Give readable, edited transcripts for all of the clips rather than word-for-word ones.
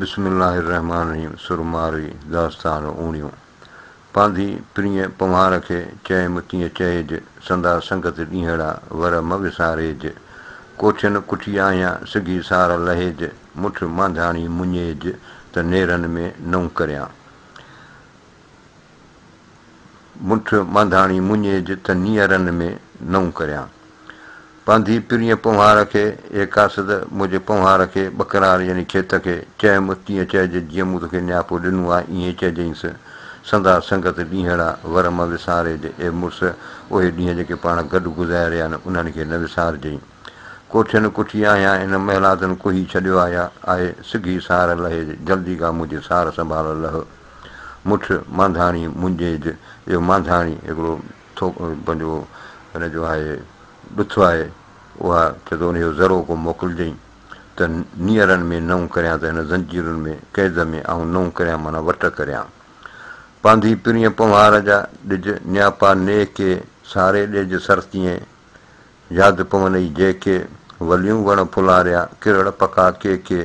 बिस्मिल्लाहिर्रहमानिर्रहीम सुरमारी दास्तान ऊणियूं पांधी प्रिय पम्हार खे चयमि तीअं चइजि संदा संगत ॾींहड़ा वर म विसारेजि कोठियुनि कुठिया आहियां सिगी सार लहेजि मुठ मांधाणी मुञेजि त नेरनि में नऊं करियां मुठ मांधाणी मुञेजि त नीअरनि में नऊं करियां पांधी प्रिय पम्हार खे ए कासद मुंहिंजे पम्हार खे बकरार यानी खेत खे चयमि तीअं चइजि जीअं मूं तोखे नियापो ॾिनो आहे ईअं चइजांइसि संदा संगत ॾींहड़ा वर म विसारेजि ए मुड़ुसु उहे ॾींहं जेके पाण गॾु गुज़ारिया आहिनि उन्हनि खे न विसारजांइ कोठियुनि कुठी आहियां इन महिलातनि कोही छॾियो आहे सिगी सार लहेजि जल्दी खां मुंहिंजी सार संभाल लह मुठ मांधाणी मुंहिंजे इहो मांधाणी हिकिड़ो पंहिंजो हिनजो आहे ॾुथु आहे उहा चए थो उनजो ज़रो को मोकिलिजांइ त नीअरनि में नऊं करियां त हिन ज़ंजीरुनि में क़ैद में ऐं नऊं करियां माना वट करियां पांधी प्रिय पम्हार जा ॾिज न्यापा ने के सारे ॾिज सरतीअ यादि पवनई जंहिंखे वलियूं वण फुलारिया किरड़ पका के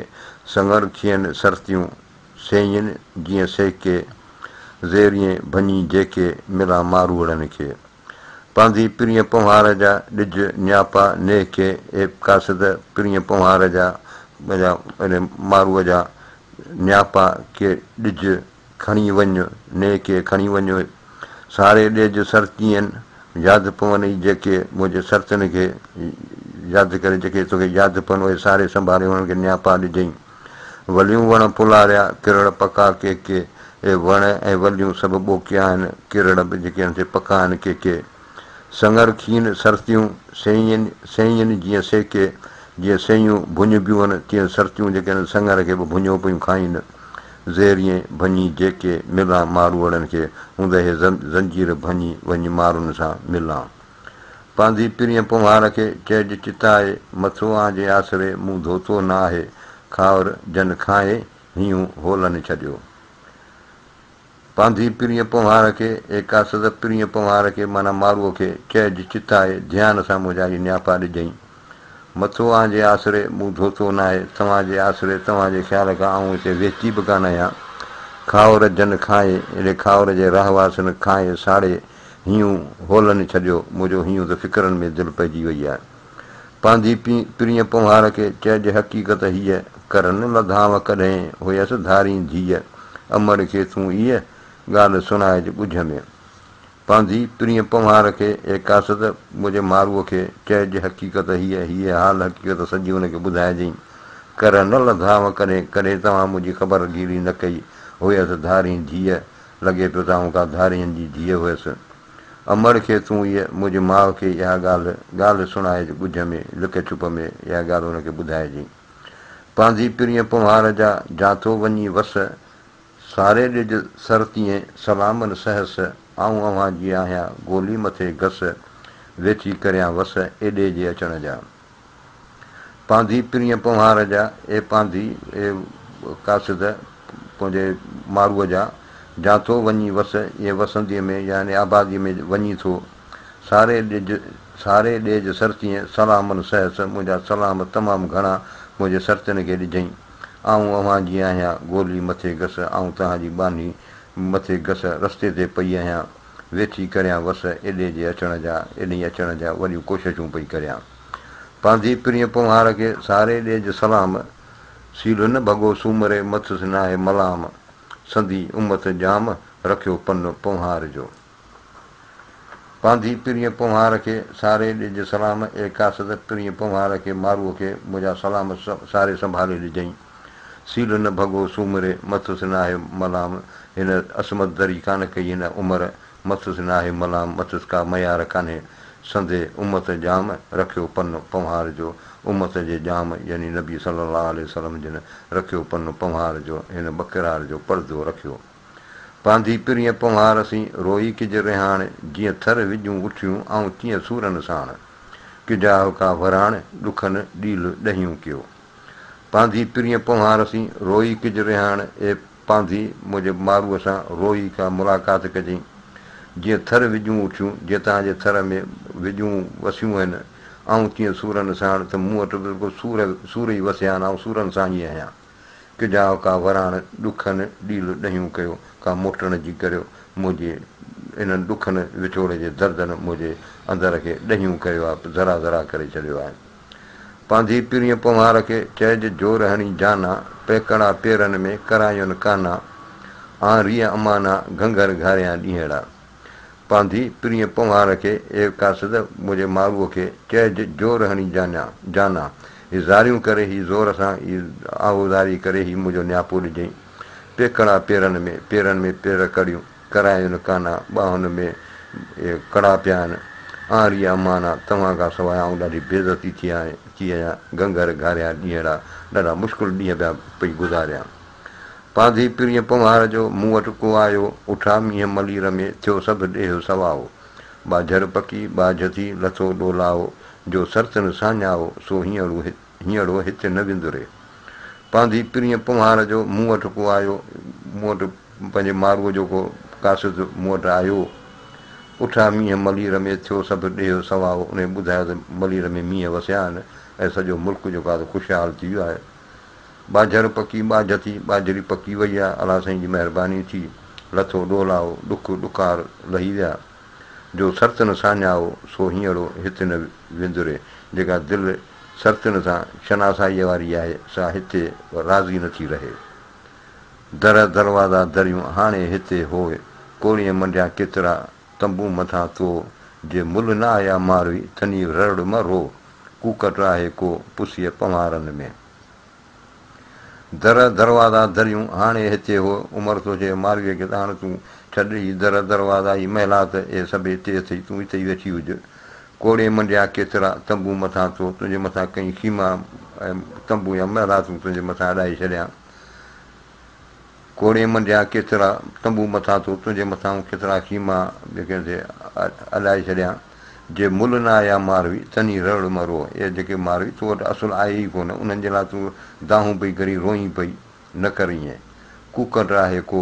सङर थियनि सरतियूं सेइनि जीअं सेके ज़ेरिए भञी जेके मिला मारूड़नि खे पांधी प्रिय पम्हार जा ॾिज न्यापा ने के ए कासद प्रिय पम्हार जा मारूअ जा न्यापा के ॾिज खणी वञ ने के खणी वञो सारे ॾिज सरतीअनि यादि पवनई जेके मुंहिंजे सरतनि खे यादि करे जेके तोखे यादि पवनि उहे सारे संभाले हुननि खे न्यापा ॾिजई वलियूं वण फुलारिया किरड़ पका के ए वण ऐं वलियूं सभु ॿोकिया आहिनि किरड़ बि जेके आहिनि से पका आहिनि के सङर खीन सरतियूं सेइनि जीअं सेके जीअं सयूं भुञबियूं आहिनि तीअं सरतियूं जेके आहिनि सङर खे बि भुञो पियूं खाइनि ज़ेरिए भञी जेके मिलां मारूड़नि खे हूंदे हे ज़ंजीर भञी वञी मारुनि सां मिलां पांधी प्रिय पम्हार खे चइजि चिताए मथो आंजे आसरे मूं धोतो न आहे खावर जन खाए हीअं होलनि छॾियो पांधी प्रिय पम्हार खे ए कासद प्रिय पम्हार खे माना मारूअ खे चइजि चिताए ध्यान सां मुंहिंजा न्यापा ॾिजई मथो आंजे आसरे मूं धोतो न आहे तव्हांजे आसरे तव्हांजे ख़्याल खां आऊं हिते वेची बि कान आहियां खावर जन खाए एॾे खावर जे रहवासनि खाए साड़े हीअं होलनि छॾियो मुंहिंजो हीअं त फ़िक्रनि में दिलि पइजी वई आहे पांधी प्रिय पम्हार खे चइजि हक़ीक़त हीअ कर न लधाव कॾहिं हुयसि धारी धीअ अमर खे तूं इहा ॻाल्हि सुणाइजि ॿुझ में पांधी प्रिय पम्हार खे ए कासद मुंहिंजे मारूअ खे चइजि हक़ीक़त हीअ हाल हक़ीक़त सॼी हुनखे ॿुधाइजांइ कर न लधाव कॾहिं कॾहिं तव्हां मुंहिंजी ख़बरगिरी न कई हुयसि धारी धीअ लॻे पियो तव्हां का धारियुनि जी धीअ हुयसि अमर खे तूं इहा मुंहिंजी माउ खे इहा ॻाल्हि सुणाइजि ॿुझ में लिक छुप में इहा ॻाल्हि हुनखे ॿुधाइजांइ पांधी प्रिय पम्हार जा जाथो वञी वस सारे ॾिज सरतीअ सलामनि सहस आऊं अव्हां जी आहियां गोली मथे घस वेठी करियां वस एॾे जे अचण जा पांधी प्रिय पम्हार जा ए पांधी ए कासिद पंहिंजे मारूअ जा जाथो वञी वस इहे वसंतीअ में यानी आबादीअ में वञी थो सारे ॾेज सरतीअ सलामनि सहस मुंहिंजा सलाम तमामु घणा मुंहिंजे सरतनि खे ॾिजई आऊं अव्हां जी आहियां गोली मथे घस ऐं तव्हांजी बानी मथे घस रस्ते ते पई आहियां वेठी करियां वस एॾे जे अचण जा एॾी अचण जा वॾियूं कोशिशूं पई करियां पांधी प्रिय पम्हार खे सारे ॾेज सलाम सील न भॻो सूमरे मथुसि न आहे मलाम संधी उमत जाम रखियो पन पम्हार जो पांधी प्रिय पम्हार खे सारे ॾिज सलाम ए कासद प्रिय पम्हार खे मारूअ खे मुंहिंजा सलाम सारे संभाले ॾिजई सील न भॻो सूमरे मथुसि न आहे मलाम हिन असमत दरी कान कई हिन उमिरि मथुसि न आहे मलाम मथुसि का मयार कान्हे संदे उमत जाम रखियो पन पम्हार जो उमत जे जाम यानी नबी सलाहु आल वसलम जिन रखियो पन पम्हार जो हिन बकरार जो परदो रखियो पांधी प्रिय पम्हार सी रोई किज रिहाण जीअं थर विझूं उठियूं ऐं तीअं सूरनि साण किजाह का वराण ॾुखनि ॾील ॾहियूं कयो पांधी प्रिय पम्हार सी रोई किज रिहाण ए पांधी मुंहिंजे मारूअ सां रोई खां मुलाक़ात कजांइ जीअं थर विझूं उठियूं जीअं तव्हांजे थर में विझूं वसियूं आहिनि ऐं तीअं सूरनि साण त मूं वटि बिल्कुलु सूर ई वसिया आहिनि ऐं सूरनि सां ई आहियां किजाओ का वराण ॾुखनि ॾील ॾहियूं कयो का मोटण जी करियो मुंहिंजे इन्हनि ॾुखनि विछोड़े जे दर्दनि मुंहिंजे अंदर खे ॾहियूं कयो आहे ज़रा ज़रा करे छॾियो आहे पंहिंजी पीढ़ीअ पवार खे चइजे जोर हणी जाना पेकड़ा पेरनि में करायुनि काना आरीअ अमाना घंघर घारिया ॾींहड़ा पंहिंजी पीढ़ीअ पवार खे ए कासिद मुंहिंजे मारूअ खे चइजे जोर हणी जाना हीअ ज़ारियूं करे हीअ ज़ोर सां हीअ आहोज़ारी करे हीअ मुंहिंजो नियापो ॾिजईं पेकड़ा पेरनि में पेर कड़ियूं करायुनि काना ॿाहुनि में कड़ा पिया आहिनि आरीअ अमाना तव्हां खां सवाइ आउं ॾाढी बेइज़ती थी आहियां घंघर घारिया ॾींहड़ा ॾाढा मुश्किल ॾींहं पिया पई गुज़ारियां पंहिंजी पीढ़ीअ पवार जो मूं वटि को आयो उठा मींहं मलीर में थियो सभु ॾेह सवाओ बाझर पकी बाझ थी लथो ॾोलाओ जो सर्तन साञाओ सो हींअरो हिते न विंदुरे पंहिंजी पीढ़ीअ पवार जो मूं वटि को आयो मूं वटि पंहिंजे मारूअ जो को कासिद मूं वटि आयो उठा मींहं मलीर में थियो सभु ॾेह सवाओ उन ॿुधायो त मलीर में मींहं वसिया आहिनि ऐं सॼो मुल्क जेको आहे ख़ुशहाल थी वियो आहे बाझर पकी बाझ थी बाजरी पकी वई आहे अलाह साईं जी महिरबानी थी लथो ॾोलाओ ॾुख ॾुकार लही विया जो सर्तन साञाओ सो हींअरो हिते न विंदुरे जेका दिलि सर्तन सां शनासाईअ वारी आहे सा हिते राज़ी नथी रहे दर दरवाज़ा दरियूं हाणे हिते होए कोड़ीअ मंडिया केतिरा तंबू मथां तो जे मुल न आया मारवी तनी रड़ मरो कूकट आहे को पुसीअ पवारनि में दर दरवाज़ा दरियूं हाणे हिते हो उमिरि थो चए मारवीअ खे त हाणे तूं छॾ ई दर दरवाज़ा ई महिलात ए सभु हिते अथई तूं हिते ई वेठी हुज कोड़े मंडिया केतिरा तंबू मथां तो तुंहिंजे मथां कई खीमा ऐं तंबू या महिला तूं तुंहिंजे मथां अॾाए छॾियां कोड़े मंडिया केतिरा तंबू मथां तो तुंहिंजे मथां केतिरा खीमा जेके अॾाए छॾियां जे मुल न आया मारवी तनी रड़ मरो इहे जेके मारवी तो वटि असुलु आहे ई कोन उन्हनि जे लाइ तूं दाहूं पई करी रोई पई न कर ईअं कूकट आहे को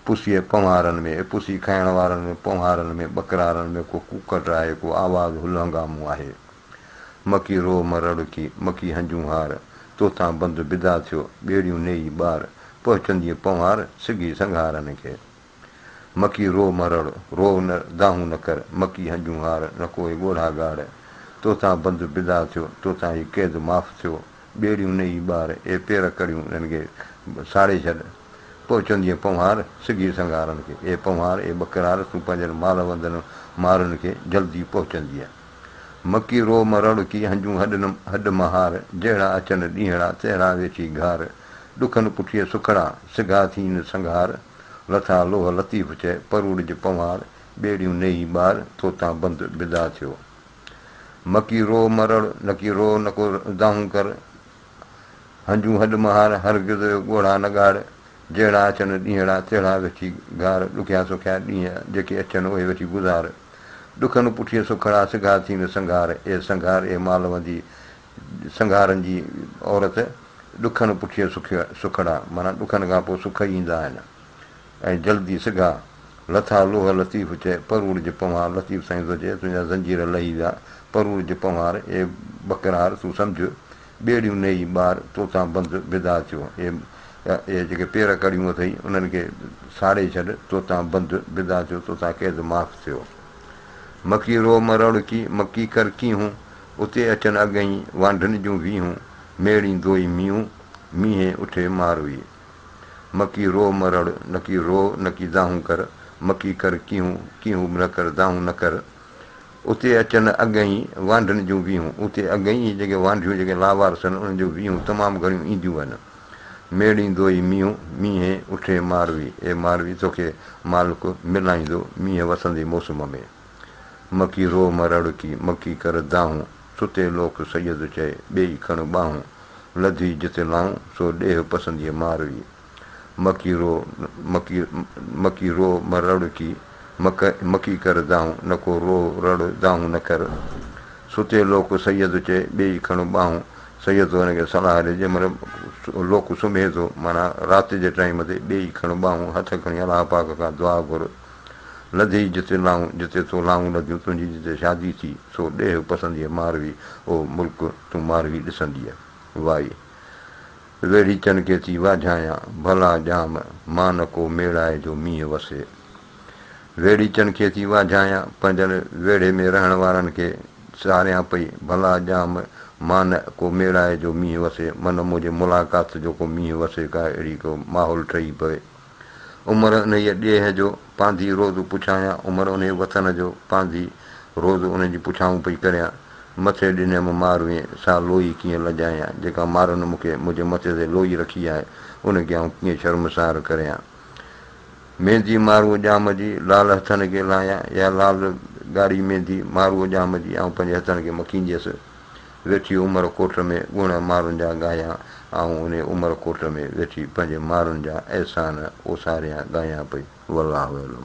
पुसीअ पवारनि में पुसी खाइण वारनि में पवारनि में बकरारनि में को कूकट आहे को आवाज़ु हुलंगामो आहे मकी रो मरड़की मकी हंजूं हार तोतां बंदि बिदा थियो ॿेड़ियूं नेई ॿार पहुचंदी पवार सिगी संघारनि खे मकी रो मरड़ रो न दाहूं न कर मकी हंजूं हार न कोई ॻोढ़ा ॻाढ़ तोतां बंदि बिदा थियो तोतां ई क़ैद माफ़ थियो ॿेड़ियूं नेई ॿार ए पेर कड़ियूं हिननि खे साड़े छॾ पहुचंदीअ पवार सिगी संघारनि खे ए पवार ए बकरार तूं पंहिंजनि माल वंदनि मारुनि खे जल्दी पहुचंदीअ मकी रो मरड़ की हंजूं हॾ महार जहिड़ा अचनि ॾींहड़ा तहिड़ा वेठी घार ॾुखनि पुठीअ सुखड़ा सिगा थी न संघार लथा लोह लतीफ़ चए परूड़ जे पवार ॿेड़ियूं नेई ॿार तोतां बंदि बिदा थियो मकी रो मरड़ नकी रो न को दाहूं कर हंजूं हॾ महार हर गिज़ ॻोढ़ा न ॻाढ़ जहिड़ा अचनि ॾींहड़ा तहिड़ा वेठी घार ॾुखिया सुखिया ॾींहं जेके अचनि उहे वेठी गुज़ार ॾुखनि पुठीअ सुखड़ा सिगा थी न संघार ए संघार ए मालवंदी संघारनि जी औरत ॾुखनि पुठीअ सुखड़ा माना ॾुखनि खां पोइ सुख ईंदा आहिनि ऐं जल्दी सिगा लथा लोह लतीफ़ चए परूड़ जे पवार लतीफ़ साईं थो चए तुंहिंजा ज़ंजीर लही विया परूड़ जे पवार ए बकरार तूं सम्झ ॿेड़ियूं नेई ॿार तोतां बंदि बिदा थियो ए जेके पेर कड़ियूं अथई उन्हनि खे साड़े छॾ तोतां बंदि बिदा थियो तोतां क़ैद माफ़ थियो मकी रो मरड़ की मकी कर कीहूं उते अचनि अॻई वांढनि जूं वीहूं मेड़ींदोई मींहूं मींहें उठे मारवी मकी रो मरड़ नकी रो नकी दाहूं कर मकी कर कीहूं न कर दाहूं न कर उते अचनि अॻई वांढनि जूं वीहूं उते अॻई जेके वांढियूं जेके लावारस आहिनि उन्हनि जूं वीहूं तमामु घणियूं ईंदियूं आहिनि मेड़ींदोई मींहूं मींहें उठे मारवी ए मारवी तोखे मालिक मिलाईंदो मींहं वसंदे मौसम में मकी रो मरड़ की मकी कर दाहूं सुते लोक सैयद चए ॿेई खण ॿाहूं लधी जिते लाऊं सो ॾेह पसंदीअ मारवी मकी रो मरड़ की मकी कर दाहूं न को रो रड़ दाहूं न कर सुते लोक सैयद चए ॿेई खण ॿाहूं सैयद हुनखे सलाह ॾे जंहिंमहिल लोक सुम्हे थो माना राति जे टाइम ते ॿेई खण ॿाहूं हथ खणी अलाह पाक खां दुआ घुर लधी जिते लाऊं जिते तो लाऊं लधियूं तुंहिंजी जिते शादी थी सो ॾेह पसंदीअ मारवी ओ मुल्क तूं मारवी ॾिसंदीअ वाई वेड़ी चन खे थी वाझायां भला जाम मान को मेड़ाए जो मींहुं वसे। वेड़ी चन खे थी वाझायां पंहिंजनि वेड़े में रहण वारनि खे सारियां पई भला जाम मान को मेड़ाए जो मींहुं वसे। मन मुंहिंजे मुलाक़ात जो को मींहुं वसे का अहिड़ी को माहौल ठही पवे। उमिरि उन ॾेह जो पांधी रोज़ पुछायां उमिरि उन वतन जो पांधी रोज़ उनजी पुछाऊं पई करियां। मथे ॾिनमि मारूं सा लोई कीअं लॼायां जेका मारुनि मूंखे मुंहिंजे मथे ते लोई रखी आहे उनखे आउं कीअं शर्मसार करियां। मेहंदी मारूअ ॼाम जी लाल हथनि खे लाहियां या लाल ॻाढ़ी मेहंदी मारूअ ॼाम जी ऐं पंहिंजे हथनि खे मखींदियसि। वेठी उमिरि कोट में गुण मारुनि जा ॻायां ऐं उन उमिरि कोट में वेठी पंहिंजे मारुनि जा अहसान ओसारियां ॻायां पई। वल्लाहु अलम।